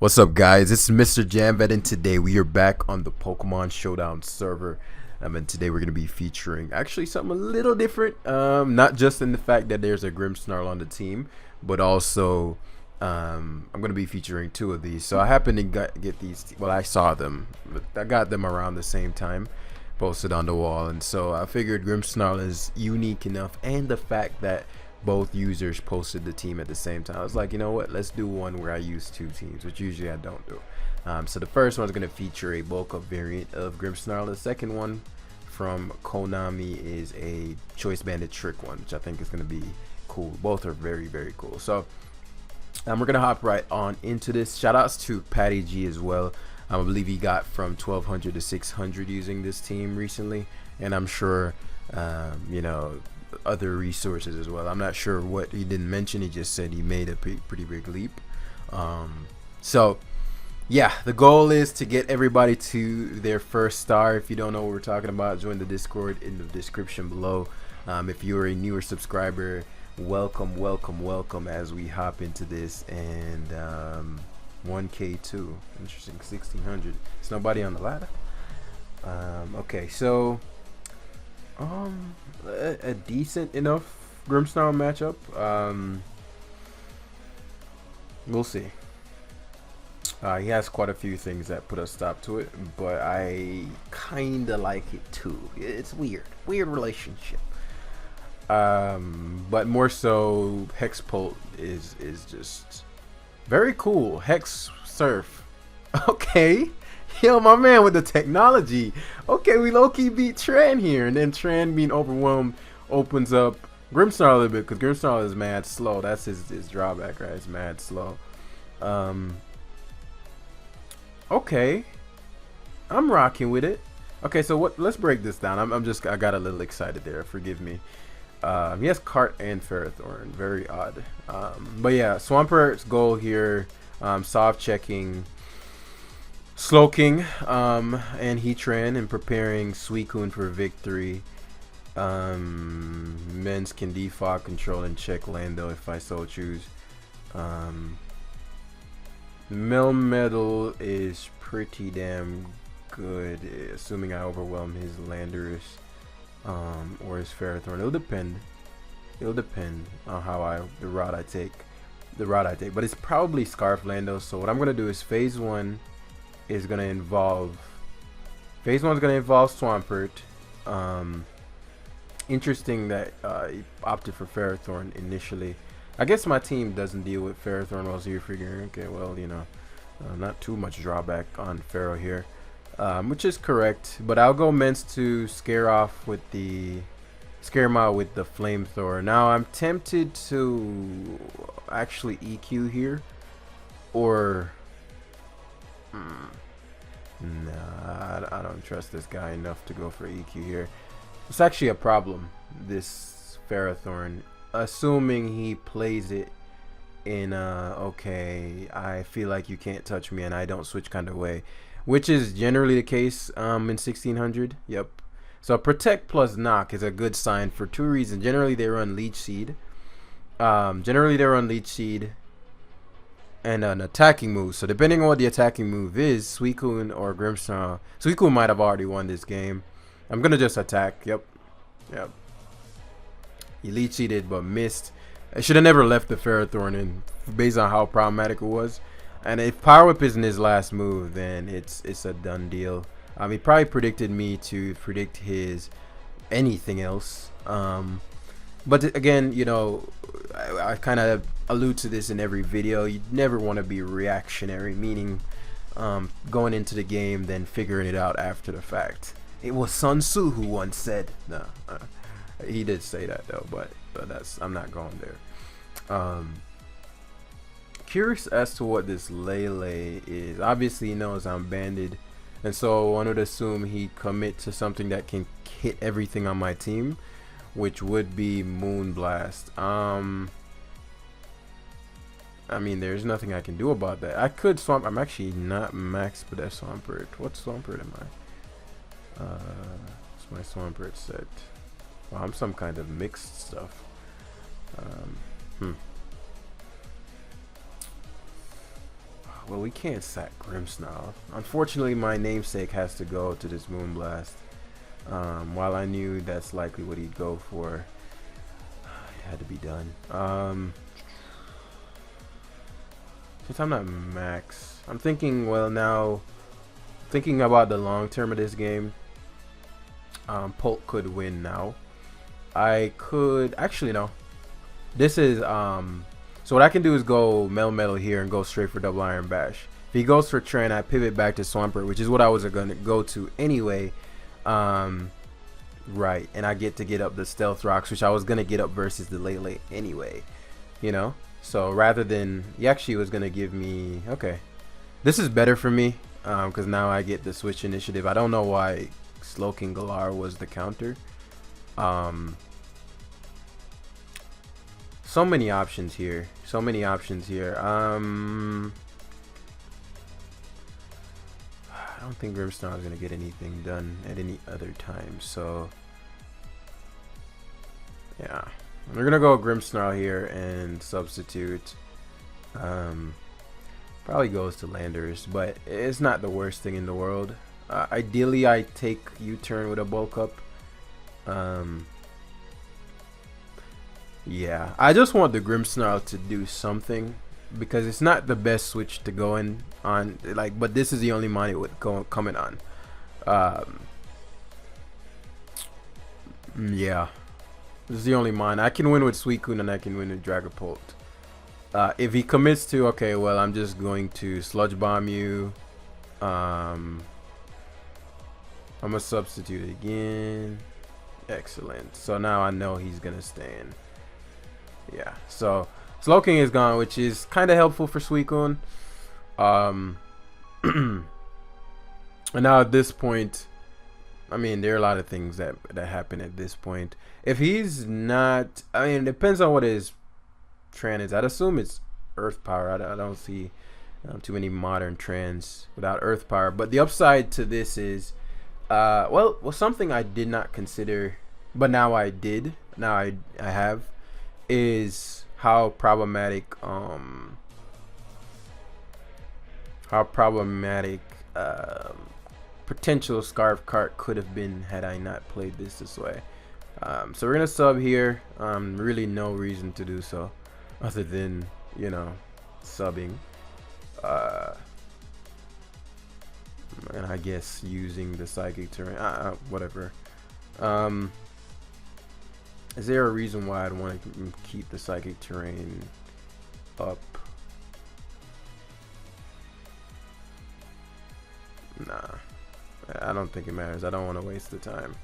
What's up, guys? It's Mr. Jamvet, and today we are back on the Pokemon Showdown server. And today we're going to be featuring actually something a little different. Not just in the fact that there's a Grimmsnarl on the team, but also I'm going to be featuring two of these. So I happened to get these. Well, I saw them. I got them around the same time, posted on the wall, and so I figured Grimmsnarl is unique enough, and the fact that both users posted the team at the same time, I was like, you know what, let's do one where I use two teams, which usually I don't do. So the first one is going to feature a bulk up variant of Grimmsnarl. The second one from Konami is a Choice Banded Trick one, which I think is going to be cool. Both are very, very cool. So we're going to hop right on into this. Shout outs to Patty G as well. I believe he got from 1200 to 600 using this team recently, and I'm sure you know, other resources as well. I'm not sure what he didn't mention. He just said he made a pretty big leap. So yeah, the goal is to get everybody to their first star. If you don't know what we're talking about, join the Discord in the description below. If you're a newer subscriber, welcome as we hop into this. And 1K2, interesting. 1600. There's nobody on the ladder. Okay, so a decent enough Grimmsnarl matchup. We'll see. He has quite a few things that put a stop to it, but I kinda like it too. It's weird relationship. But more so, Hexpult is just very cool. Hex Surf. Okay. Yo, my man with the technology. Okay, we low-key beat Tran here, and then Tran being overwhelmed opens up Grimmsnarl a little bit, because Grimmsnarl is mad slow. That's his drawback, right? It's mad slow. Okay, I'm rocking with it. Okay, so let's break this down. I got a little excited there. Forgive me. He has Cart and Ferrothorn. Very odd. But yeah, Swampert's goal here, soft checking Slowking and Heatran, and preparing Suicune for victory. Men's can defog, control, and check Lando if I so choose. Melmetal is pretty damn good, assuming I overwhelm his Landorus or his Ferrothorn. It'll depend. It'll depend on how the route I take. But it's probably Scarf Lando. So what I'm gonna do is phase one is gonna involve Swampert. Interesting that he opted for Ferrothorn initially. I guess my team doesn't deal with Ferrothorn well, so you're figuring, okay, well, you know, not too much drawback on Ferro here, which is correct. But I'll go Mence to scare him out with the Flamethrower. Now I'm tempted to actually EQ here, or nah, I don't trust this guy enough to go for EQ here. It's actually a problem, this Ferrothorn, assuming he plays it in okay, I feel like you can't touch me and I don't switch kind of way, which is generally the case in 1600. Yep. So Protect plus Knock is a good sign for two reasons. Generally they run Leech Seed. And an attacking move. So depending on what the attacking move is, Suicune or Grimmsnarl. Suicune might have already won this game. I'm gonna just attack. Yep. He Leech Seeded but missed. I should have never left the Ferrothorn in, based on how problematic it was. And if Power Whip isn't his last move, then it's a done deal. He probably predicted me to predict his anything else. But again, you know, I kind of allude to this in every video. You never want to be reactionary, meaning going into the game then figuring it out after the fact. It was Sun Tzu who once said, no, he did say that though, but I'm not going there. Curious as to what this Lele is. Obviously he knows I'm banded, and so one would assume he'd commit to something that can hit everything on my team, which would be Moonblast. I mean, there's nothing I can do about that. I could Swamp. I'm actually not max, but that's Swampert. What Swampert am I? What's my Swampert set? Well, I'm some kind of mixed stuff. Well, we can't sack Grimmsnarl. Unfortunately, my namesake has to go to this Moonblast. While I knew that's likely what he'd go for, it had to be done. Since I'm not max, I'm thinking, well, now, thinking about the long term of this game, Polk could win now. I could, actually, no. This is, so what I can do is go Metal here and go straight for double Iron Bash. If he goes for Tran, I pivot back to Swampert, which is what I was going to go to anyway. Right, and I get to get up the Stealth Rocks, which I was going to get up versus the Lele anyway, you know? So rather than, he actually was going to give me, okay. This is better for me, because now I get the switch initiative. I don't know why Slowking Galar was the counter. So many options here. So many options here. I don't think Grimmsnarl is going to get anything done at any other time. So, yeah. We're going to go Grimmsnarl here and substitute. Probably goes to Landers, but it's not the worst thing in the world. Ideally, I take U-turn with a bulk up. Yeah, I just want the Grimmsnarl to do something because it's not the best switch to go in on, like, but this is the only mon it would go coming on. Yeah, this is the only mon. I can win with Suicune and I can win with Dragapult. If he commits to, okay, well, I'm just going to Sludge Bomb you. I'm gonna substitute again. Excellent. So now I know he's gonna stand. Yeah, so Slowking is gone, which is kind of helpful for Suicune. And now at this point, I mean, there are a lot of things that happen at this point. If he's not, I mean, it depends on what his Tran is. I'd assume it's Earth Power. I don't see too many modern Trans without Earth Power. But the upside to this is, well, something I did not consider, but now I did. Now I have. Is how problematic potential Scarf Cart could have been had I not played this way. So we're gonna sub here. Really no reason to do so other than, you know, subbing, and I guess using the Psychic Terrain, whatever. Is there a reason why I'd want to keep the Psychic Terrain up? Nah, I don't think it matters. I don't want to waste the time.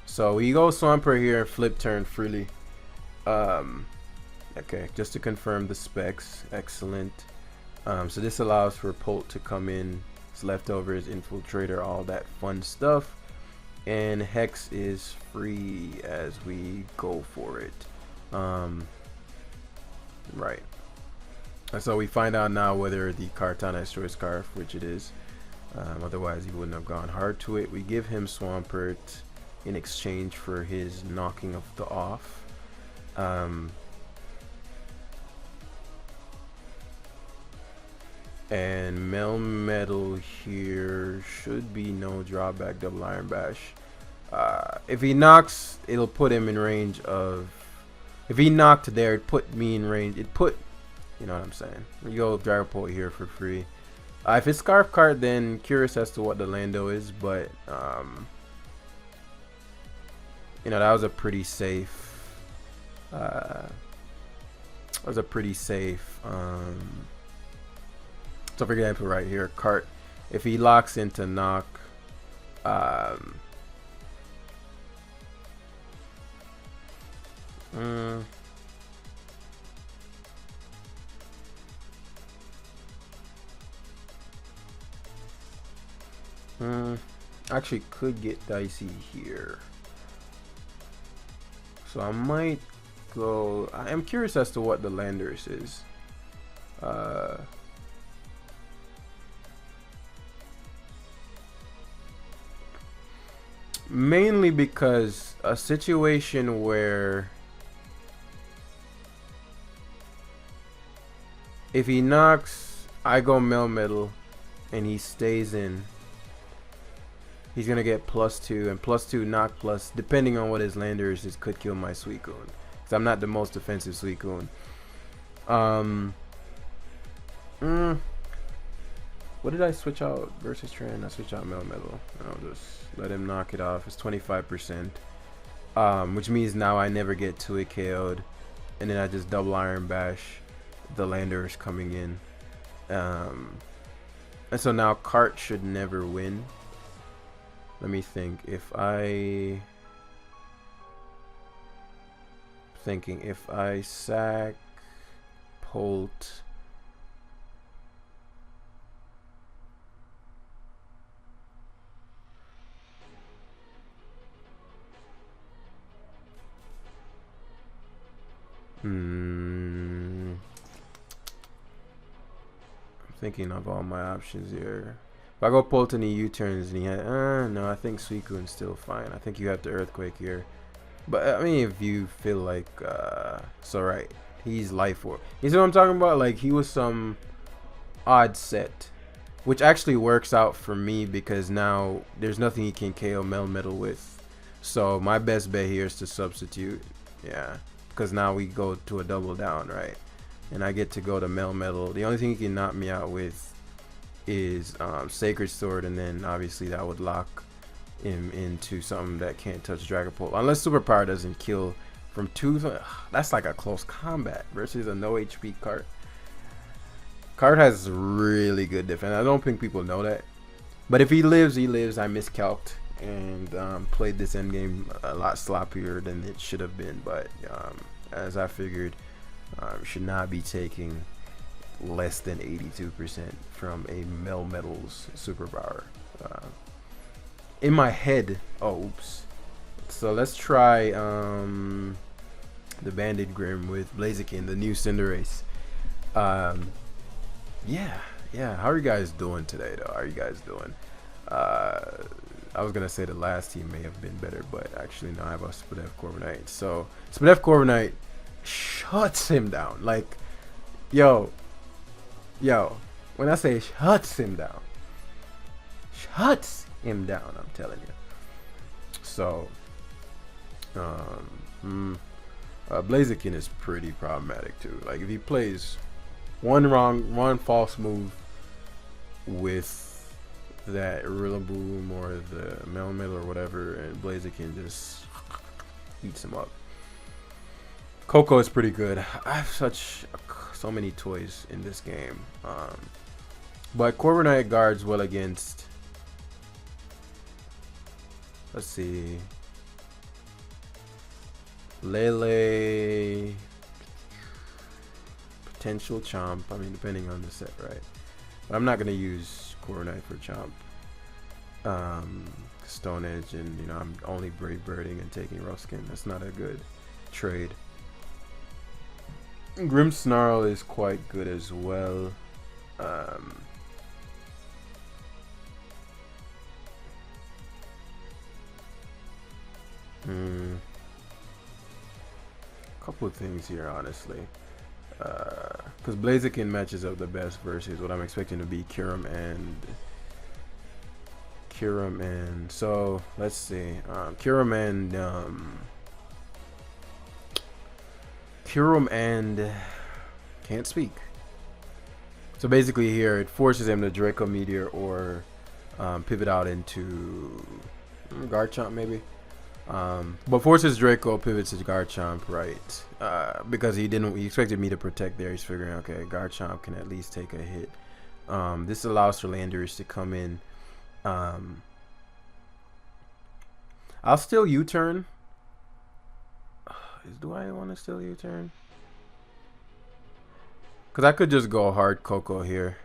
So we go Swampert here and flip turn freely. Okay, just to confirm the specs. Excellent. So this allows for Polt to come in. It's leftovers, Infiltrator, all that fun stuff. And Hex is free as we go for it. Right. And so we find out now whether the Kartana has Choice Scarf, which it is. Otherwise he wouldn't have gone hard to it. We give him Swampert in exchange for his knocking of the off. And Melmetal here should be no drawback, double Iron Bash. If he knocks, it'll put him in range of, if he knocked there, it put me in range, you know what I'm saying. We go Dragapult here for free. If it's Scarf Card, then curious as to what the Lando is, but you know, that was a pretty safe so for example, right here, Cart, if he locks into knock, actually could get dicey here. So I might go, I am curious as to what the Landers is. Mainly because a situation where if he knocks, I go Melmetal, and he stays in. He's gonna get +2, and +2 knock plus, depending on what his lander is, this could kill my Suicune. Because I'm not the most defensive Suicune. What did I switch out versus Tran? I switched out Melmetal. I'll just let him knock it off. It's 25%. Which means now I never get 2 KO'd. And then I just double Iron Bash. The lander is coming in. And so now Cart should never win. Let me think. If I sack Polt, I'm thinking of all my options here. If I go Polt and he U-turns and he had, no, I think Suicune's still fine. I think you have to Earthquake here. But I mean, if you feel like, it's alright. He's Life Orb. You see what I'm talking about? Like, he was some odd set, which actually works out for me because now there's nothing he can KO Melmetal with. So my best bet here is to substitute. Yeah, because now we go to a double down, right? And I get to go to Melmetal. The only thing he can knock me out with is Sacred Sword, and then obviously that would lock him into something that can't touch Dragapult unless Superpower doesn't kill from 2. That's like a close combat versus a no HP Cart. Cart has really good defense. I don't think people know that, but if he lives, he lives. I miscalced and played this endgame a lot sloppier than it should have been, but as I figured, should not be taking less than 82% from a Melmetal's superpower. In my head, oh, oops. So let's try the Banded Grim with Blaziken, the new Cinderace. Yeah. How are you guys doing today, though? How are you guys doing? I was gonna say the last team may have been better, but actually no, I have a Spadef Corviknight. So Spadef Corviknight shuts him down. Like, yo, when I say shuts him down, I'm telling you. So Blaziken is pretty problematic too. Like, if he plays one false move with that Rillaboom or the Melmetal or whatever, and Blaziken just eats him up. Coco is pretty good. I have so many toys in this game, but Corviknight guards well against, let's see, Lele, potential Chomp. I mean, depending on the set, right? But I'm not gonna use Corviknight for Chomp. Stone Edge, and you know, I'm only Brave Birding and taking Ruskin. That's not a good trade. Grimmsnarl is quite good as well. Couple of things here, honestly, because Blaziken matches up the best versus what I'm expecting to be Kyurem and so let's see, Kyurem and can't speak. So basically here it forces him to Draco Meteor or pivot out into Garchomp maybe. But forces Draco, pivots to Garchomp, right? Because he expected me to protect there. He's figuring, okay, Garchomp can at least take a hit. This allows for Landers to come in. I'll still U-turn. Do I want to still U-turn? Because I could just go hard Coco here.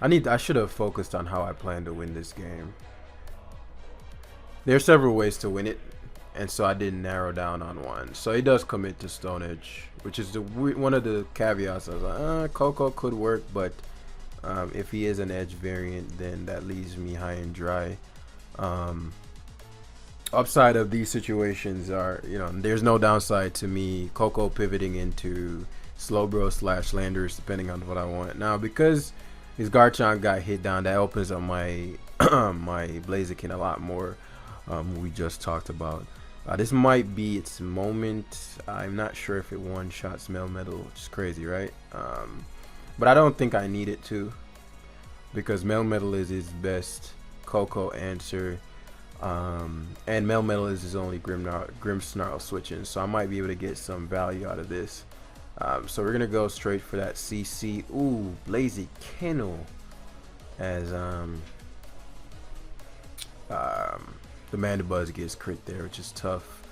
I should have focused on how I plan to win this game. There are several ways to win it, and so I didn't narrow down on one. So he does commit to Stone Edge, which is one of the caveats. I was like, Coco could work, but If he is an edge variant, then that leaves me high and dry. Upside of these situations are, there's no downside to me Coco pivoting into Slowbro / Landers depending on what I want. Now, because his Garchomp got hit down, that opens up my my Blaziken a lot more. We just talked about. This might be its moment. I'm not sure if it one-shots Melmetal, which is crazy, right? But I don't think I need it to, because Melmetal is his best Coco answer. And Melmetal is his only Grimmsnarl switching, so I might be able to get some value out of this. So we're gonna go straight for that CC. Ooh, Blaziken as the Mandibuzz gets crit there, which is tough.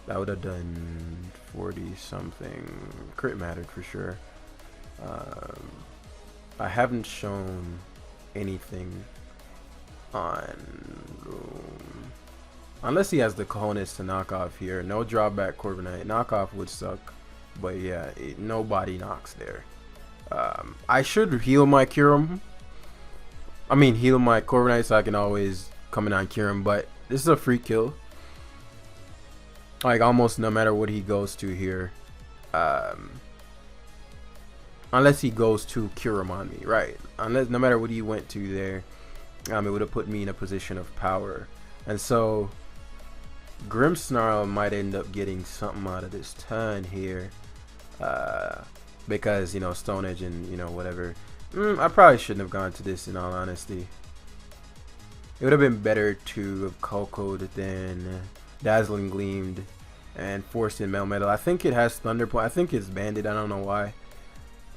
That would have done 40 something. Crit mattered for sure. I haven't shown anything on unless he has the cojones to knock off here. No drawback Corviknight. Knockoff would suck, but yeah, nobody knocks there. I should heal my Kyurem. I mean, heal my Corviknight so I can always come in on Kyurem, but this is a free kill. Like, almost no matter what he goes to here. Unless he goes to Kyurem on me, right? Unless, no matter what he went to there, it would have put me in a position of power. And so Grimmsnarl might end up getting something out of this turn here, because Stone Edge and whatever. I probably shouldn't have gone to this, in all honesty. It would have been better to have Coco'd than Dazzling Gleamed and forced in Melmetal. I think it has Thunder Point. I think it's banded. I don't know why.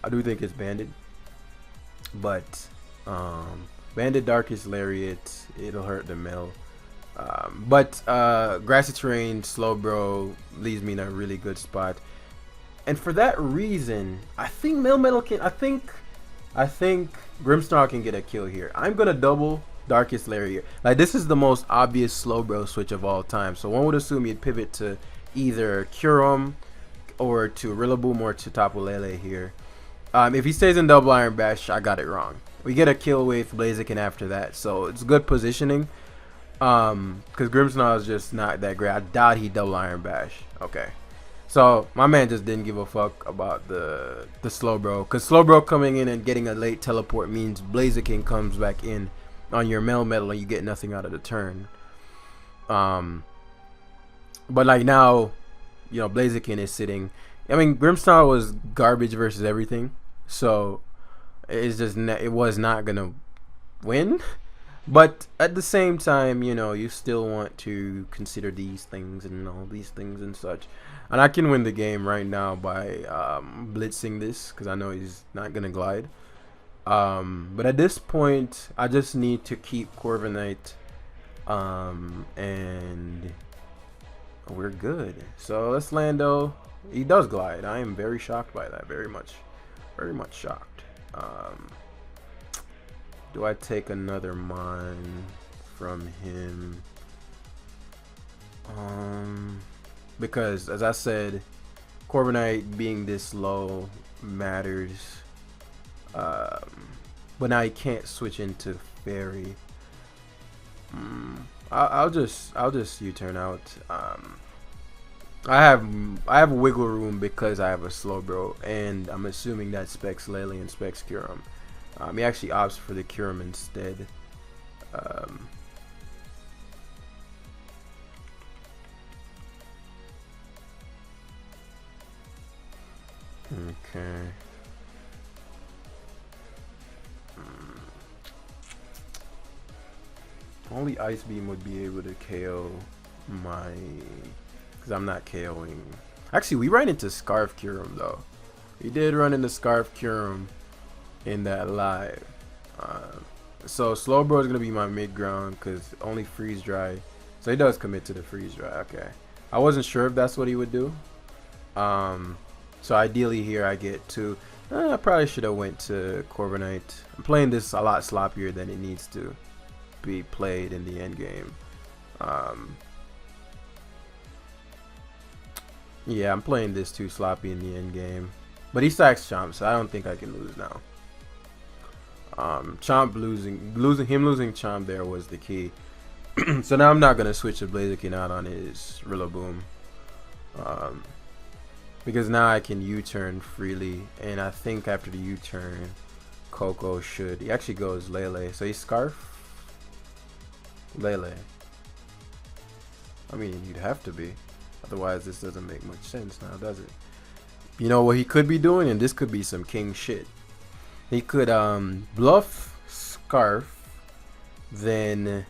I do think it's banded, but banded Darkest Lariat, it'll hurt the Mel. But Grassy Terrain Slowbro leaves me in a really good spot, and for that reason, I think Melmetal can. I think Grimmsnarl can get a kill here. I'm gonna double Darkest Lariat. Like, this is the most obvious Slowbro switch of all time, so one would assume you'd pivot to either Kyurem or to Rillaboom or to Tapu Lele here. If he stays in Double Iron Bash, I got it wrong. We get a kill with Blaziken after that, so it's good positioning. Because Grimmsnarl is just not that great. I doubt he Double Iron Bash. Okay, so my man just didn't give a fuck about the Slowbro, because Slowbro coming in and getting a late teleport means Blaziken comes back in on your Melmetal and you get nothing out of the turn. But like now, Blaziken is sitting. I mean, Grimmsnarl was garbage versus everything, so it's just it was not gonna win. But at the same time, you still want to consider these things and all these things and such. And I can win the game right now by blitzing this, because I know he's not gonna glide. But at this point, I just need to keep Corviknight, and we're good. So let's Lando. He does glide. I am very shocked by that. Very much shocked. Do I take another Mon from him? Because as I said, Corviknight being this low matters. But now he can't switch into Fairy. I'll just U-turn out. I have wiggle room because I have a Slowbro, and I'm assuming that Specs Lele and Specs Kyurem. He actually opts for the Kyurem instead. Okay. Only Ice Beam would be able to KO my, because I'm not KOing. Actually, we ran into Scarf Kyurem though. We did run into Scarf Kyurem in that live. So Slowbro is gonna be my mid ground because only Freeze Dry. So he does commit to the Freeze Dry. Okay, I wasn't sure if that's what he would do. So ideally here I get two. I probably should have went to Corviknight. I'm playing this a lot sloppier than it needs to be played in the end game. Yeah, I'm playing this too sloppy in the end game. But he stacks Chomp, so I don't think I can lose now. Chomp losing Chomp there was the key. So now I'm not gonna switch the Blaziken out on his Rillaboom, because now I can U-turn freely, and I think after the U-turn, Coco should. He actually goes Lele, so he Scarf Lele. I mean, you'd have to be, otherwise this doesn't make much sense now, does it? You know what he could be doing, and this could be some king shit. He could bluff Scarf, then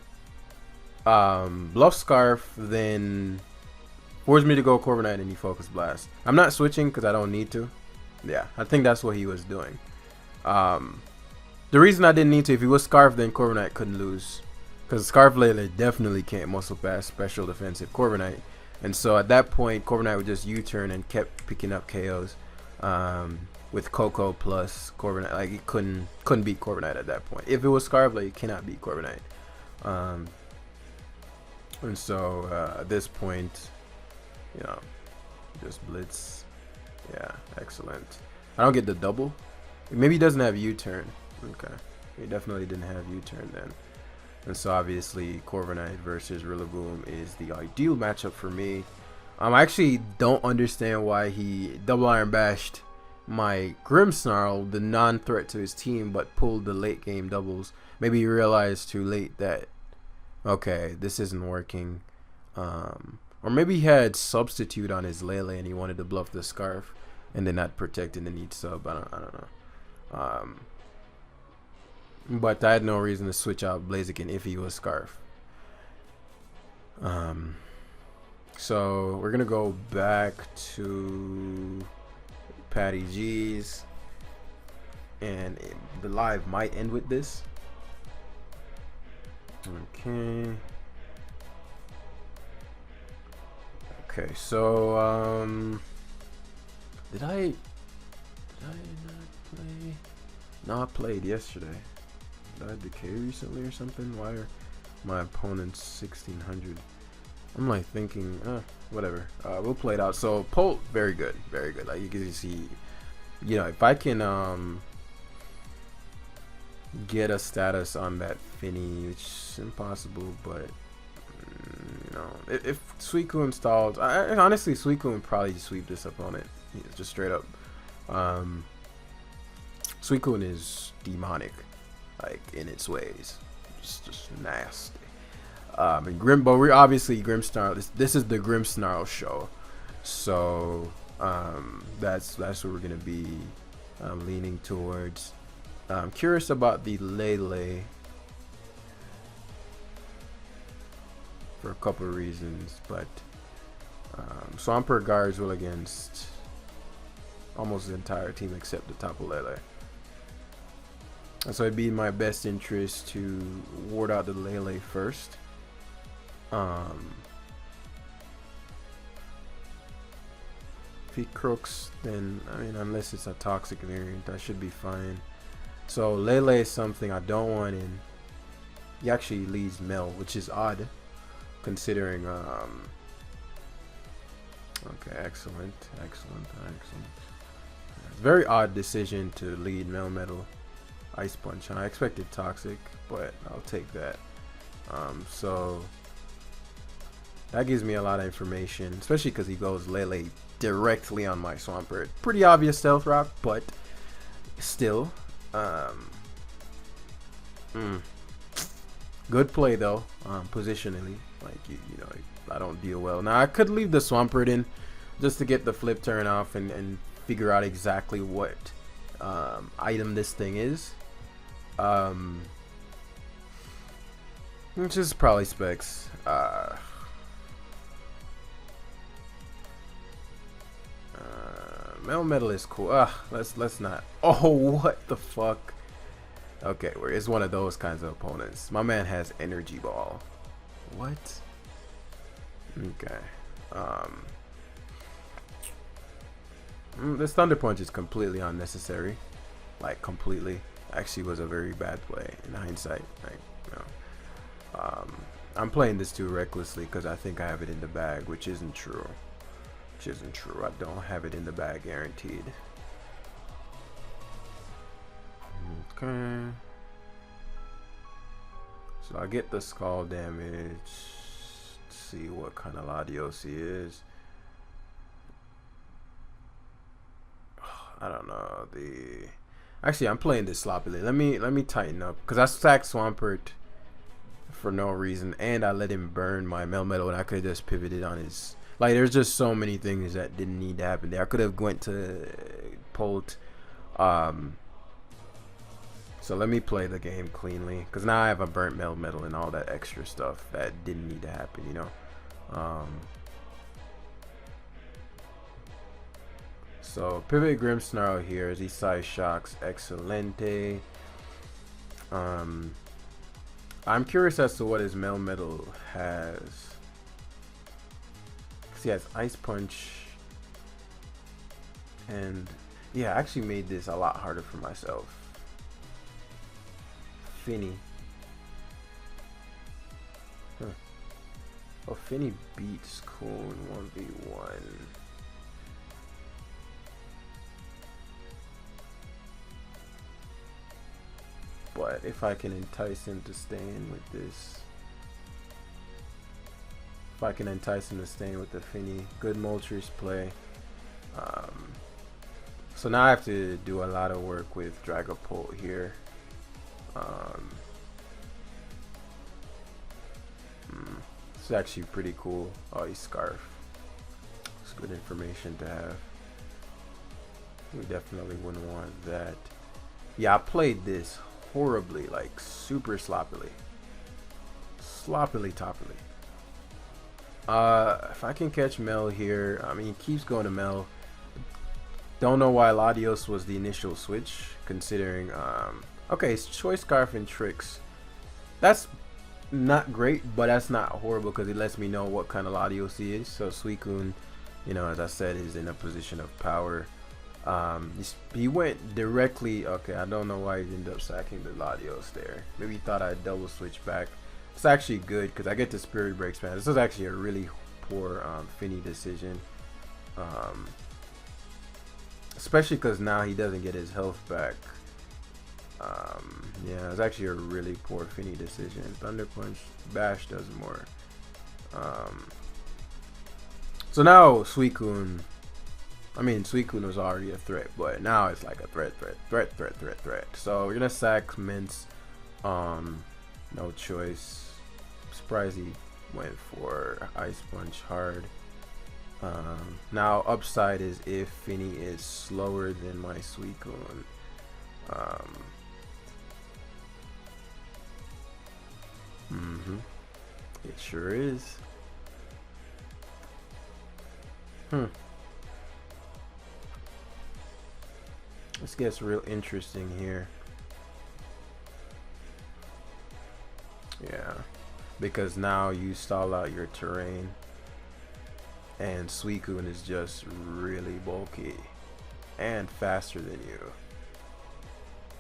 then force me to go Corviknight and he Focus Blast. I'm not switching because I don't need to. Yeah, I think that's what he was doing. The reason I didn't need to, if he was Scarf, then Corviknight couldn't lose, because Scarf Lele definitely can't muscle pass special defensive Corviknight. And so at that point, Corviknight would just U-turn and kept picking up KOs with Coco plus Corviknight. Like, he couldn't beat Corviknight at that point. If it was Scarf, like, you cannot beat Corviknight. And so at this point, you know, just Blitz. Yeah, excellent. I don't get the double. Maybe he doesn't have U-turn. Okay, he definitely didn't have U-turn then. And so obviously Corviknight versus Rillaboom is the ideal matchup for me. I actually don't understand why he double iron bashed my Grimmsnarl, the non-threat to his team, but pulled the late game doubles. Maybe he realized too late that, okay, this isn't working. Or maybe he had substitute on his Lele and he wanted to bluff the Scarf and then not protect and then he'd sub. I don't know. But I had no reason to switch out Blaziken if he was Scarf. So we're gonna go back to Patty G's, and the live might end with this. Okay, so did I not play? No, I played yesterday. Did I decay recently or something? Why are my opponents 1600? I'm like thinking, whatever. We'll play it out. So Polt, very good, very good. Like you can see, you know, if I can get a status on that Finny, which is impossible, but you know, if Suicune installs, honestly, Suicune would probably sweep this opponent, just straight up. Suicune is demonic, like in its ways, just nasty. And but we're obviously Grimmsnarl. This is the Grimmsnarl show, so that's what we're gonna be leaning towards. I'm curious about the Lele for a couple of reasons, but Swampert Guardswell against almost the entire team except the Tapu Lele. And so it'd be in my best interest to ward out the Lele first. If he crooks, then I mean, unless it's a toxic variant, I should be fine. So Lele is something I don't want in. He actually leads Mel, which is odd considering okay, excellent. Very odd decision to lead Mel Metal Ice Punch. I expected toxic, but I'll take that. So that gives me a lot of information, especially because he goes Lele directly on my Swampert. Pretty obvious Stealth Rock, but still. Good play though, positionally. Like you know, I don't deal well. Now I could leave the Swampert in just to get the flip turn off and figure out exactly what item this thing is. Which is probably specs. Metal Metal is cool. Let's not. Oh, what the fuck? Okay, it's one of those kinds of opponents. My man has Energy Ball. What? Okay. This Thunder Punch is completely unnecessary. Like completely. Actually, was a very bad play in hindsight. Like, you know. I'm playing this too recklessly because I think I have it in the bag, which isn't true. I don't have it in the bag, guaranteed. Okay. So I get the skull damage. Let's see what kind of Latios he is. I don't know. Actually, I'm playing this sloppily. Let me tighten up, because I stacked Swampert for no reason, and I let him burn my Melmetal, and I could have just pivoted on his. Like, there's just so many things that didn't need to happen there. I could have went to Polt. So let me play the game cleanly, because now I have a burnt Melmetal and all that extra stuff that didn't need to happen, you know. So pivot Grimmsnarl here as he size shocks Excelente. I'm curious as to what his Melmetal has. Cause he has Ice Punch, and yeah, I actually made this a lot harder for myself. Finny. Oh, Finny beats Coon 1v1. But if I can entice him to stay in with this, if I can entice him to stay in with the Finny, good Moltres play. So now I have to do a lot of work with Dragapult here. It's actually pretty cool. Oh, he's Scarf. It's good information to have. We definitely wouldn't want that. Yeah, I played this horribly, like super sloppily. Toppily. If I can catch Mel here, I mean, he keeps going to Mel. Don't know why Latios was the initial switch, considering, okay, it's Choice Scarf and Tricks. That's not great, but that's not horrible because it lets me know what kind of Latios he is. So Suicune, you know, as I said, is in a position of power. He went directly. Okay, I don't know why he ended up sacking the Latios there. Maybe he thought I'd double switch back. It's actually good because I get the Spirit Breaks, man. This was actually a really poor Finny decision, especially because now he doesn't get his health back. Yeah, it's actually a really poor Finny decision. Thunder Punch, Bash does more. So now Suicune. I mean, Suicune was already a threat, but now it's like a threat. So we're gonna sack Mince. No choice. I'm surprised he went for Ice Punch hard. Now upside is if Finny is slower than my Suicune. It sure is. This gets real interesting here. Yeah, because now you stall out your terrain, and Suicune is just really bulky and faster than you.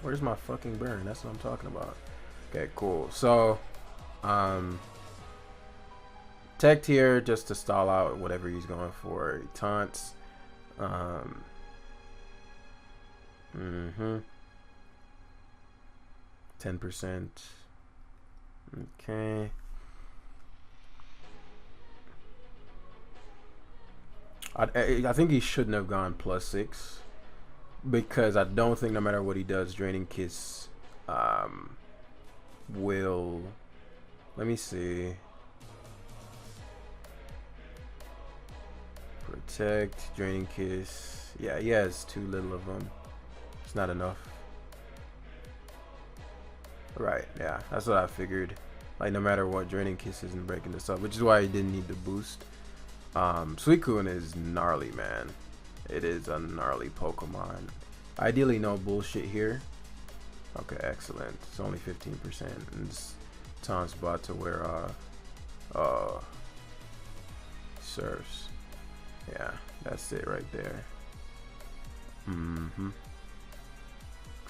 Where's my fucking burn? That's what I'm talking about. Okay, cool. So, Tech here just to stall out whatever he's going for. He taunts. 10%. Okay. I think he shouldn't have gone +6 because I don't think no matter what he does, Draining Kiss will. Let me see. Protect, Draining Kiss. Yeah, he has too little of them. It's not enough. Right, yeah, that's what I figured. Like, no matter what, Draining Kiss isn't breaking this up, which is why he didn't need the boost. Suicune is gnarly, man. It is a gnarly Pokemon. Ideally, no bullshit here. Okay, excellent. It's only 15%. And this Tom's about to wear Surfs. Yeah, that's it right there.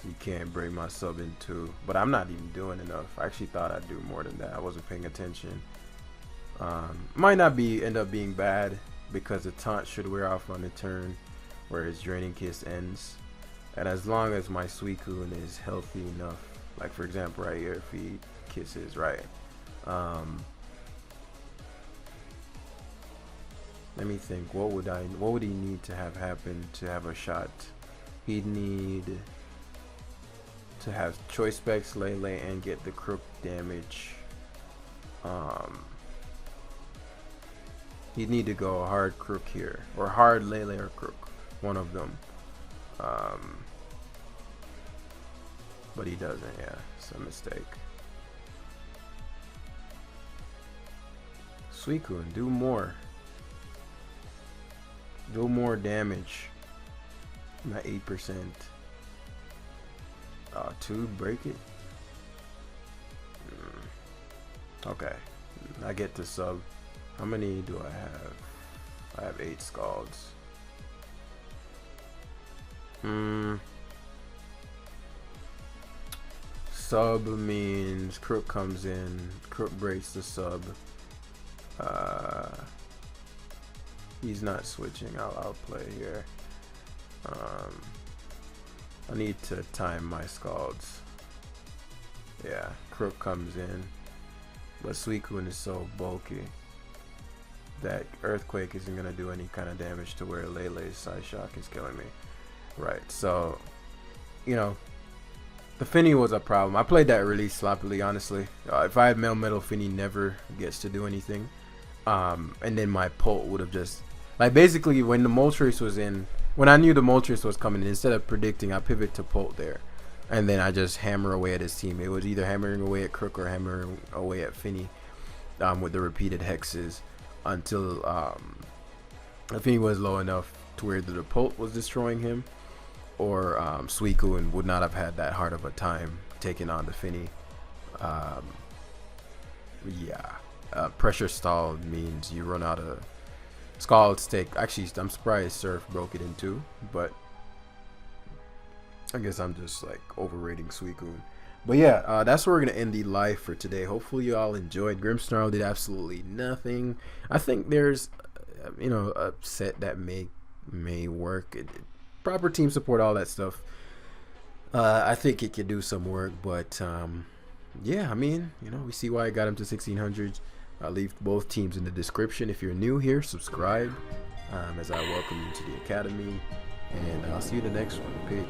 You can't break my sub in two, but I'm not even doing enough. I actually thought I'd do more than that. I wasn't paying attention. Might not end up being bad because the taunt should wear off on the turn where his Draining Kiss ends. And as long as my Suicune is healthy enough, like for example right here, if he kisses, right? Let me think. What would he need to have happen to have a shot? He'd need to have choice specs, Lele, and get the crook damage. He'd need to go hard crook here, or hard Lele or crook, one of them. But he doesn't. Yeah, it's a mistake. Suicune, do more. Do more damage. I'm at 8%. 2, break it. Okay, I get to sub. How many do I have? I have 8 scalds. Sub means crook comes in. Crook breaks the sub. He's not switching. I'll play here. I need to time my scalds. Yeah, crook comes in, but Suicune is so bulky that earthquake isn't gonna do any kind of damage to where Lele's side shock is killing me. Right, so you know, the Finny was a problem. I played that really sloppily, honestly. If I had Melmetal, Finny never gets to do anything. And then my Pult would have just, like, basically when the Moltres was in, when I knew the Moltres was coming, instead of predicting, I pivot to Pult there, and then I just hammer away at his team. It was either hammering away at Crook or hammering away at Finny, with the repeated hexes until Finny was low enough to where the Pult was destroying him, or Suicune would not have had that hard of a time taking on the Finny. Pressure stall means you run out of scalds. Actually, I'm surprised Surf broke it in 2, but I guess I'm just like overrating Suicune. But yeah, that's where we're gonna end the live for today. Hopefully you all enjoyed. Grimmsnarl did absolutely nothing. I think there's a set that may work. Proper team support, all that stuff. I think it could do some work, but yeah, I mean, we see why I got him to 1600. I'll leave both teams in the description. If you're new here, subscribe, as I welcome you to the academy, and I'll see you in the next one. Peace.